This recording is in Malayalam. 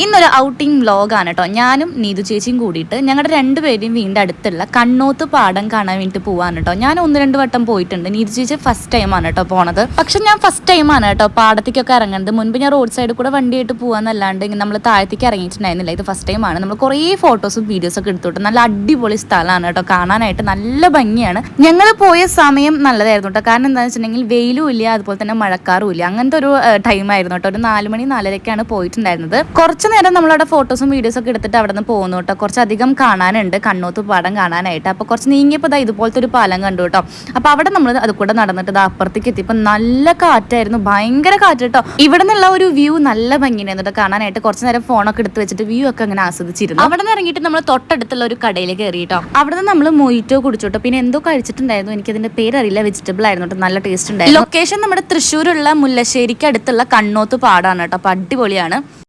ഇന്നൊരു ഔട്ടിംഗ് വ്ലോഗാണ് കേട്ടോ. ഞാനും നീതു ചേച്ചിയും കൂടിയിട്ട് ഞങ്ങളുടെ രണ്ടുപേരും വീടിൻ്റെ അടുത്തുള്ള കണ്ണോത്ത് പാടം കാണാൻ വേണ്ടിയിട്ട് പോവാണ് കേട്ടോ. ഞാൻ 1-2 വട്ടം പോയിട്ടുണ്ട്. നീതു ചേച്ചി ഫസ്റ്റ് ടൈമാണ് കേട്ടോ പോണത്. പക്ഷെ ഞാൻ ഫസ്റ്റ് ടൈമാണ് കേട്ടോ പാടത്തേക്കൊക്കെ ഇറങ്ങുന്നത്. മുൻപ് ഞാൻ റോഡ് സൈഡിൽ കൂടെ വണ്ടിയായിട്ട് പോകാന്നല്ലാണ്ട് നമ്മൾ താഴത്തേക്ക് ഇറങ്ങിയിട്ടുണ്ടായിരുന്നില്ല. ഇത് ഫസ്റ്റ് ടൈമാണ്. നമ്മൾ കുറേ ഫോട്ടോസും വീഡിയോസും ഒക്കെ എടുത്തോട്ട് നല്ല അടിപൊളി സ്ഥലമാണ് കേട്ടോ. കാണാനായിട്ട് നല്ല ഭംഗിയാണ്. ഞങ്ങൾ പോയ സമയം നല്ലതായിരുന്നു കേട്ടോ. കാരണം എന്താണെന്ന് വെച്ചിട്ടുണ്ടെങ്കിൽ വെയിലും ഇല്ല, അതുപോലെ തന്നെ മഴക്കാറും ഇല്ല. അങ്ങനത്തെ ഒരു ടൈമായിരുന്നു കേട്ടോ. ഒരു 4 മണി 4:30ക്കാണ് പോയിട്ടുണ്ടായിരുന്നത്. കുറച്ച് നേരം നമ്മളവിടെ ഫോട്ടോസും വീഡിയോസും ഒക്കെ എടുത്തിട്ട് അവിടെ നിന്ന് പോകുന്നു കേട്ടോ. കുറച്ചധികം കാണാനുണ്ട് കണ്ണോത്ത് പാടം കാണാനായിട്ട്. അപ്പോൾ കുറച്ച് നീങ്ങിയപ്പോൾ ഇതുപോലത്തെ ഒരു പാലം കണ്ടു കേട്ടോ. അപ്പോൾ അവിടെ നമ്മൾ അത് കൂടെ നടന്നിട്ട് അപ്പുറത്തേക്ക് എത്തിയപ്പോൾ നല്ല കാറ്റായിരുന്നു, ഭയങ്കര കാറ്റ് കേട്ടോ. ഇവിടെ നിന്നുള്ള ഒരു വ്യൂ നല്ല ഭംഗിയായിരുന്നു കേട്ടോ കാണാനായിട്ട്. കുറച്ച് നേരം ഫോണൊക്കെ എടുത്ത് വെച്ചിട്ട് വ്യൂ ഒക്കെ അങ്ങനെ ആസ്വദിച്ചിരുന്നു. അവിടെ നിന്ന് ഇറങ്ങിയിട്ട് നമ്മൾ തൊട്ടടുത്തുള്ള ഒരു കടയിൽ കയറി കേട്ടോ. അവിടെ നിന്ന് നമ്മൾ മൊയ്റ്റോ കുടിച്ചു കേട്ടോ. പിന്നെ എന്തോ കഴിച്ചിട്ടുണ്ടായിരുന്നു, എനിക്കതിന്റെ പേരറിയില്ല. വെജിറ്റബിൾ ആയിരുന്നു കേട്ടോ, നല്ല ടേസ്റ്റ് ഉണ്ടായിരുന്നു. ലൊക്കേഷൻ നമ്മുടെ തൃശ്ശൂരുള്ള മുല്ലശ്ശേരിക്ക് അടുത്തുള്ള കണ്ണോത്ത് പാടാണ് കേട്ടോ. അപ്പോൾ അടിപൊളിയാണ്.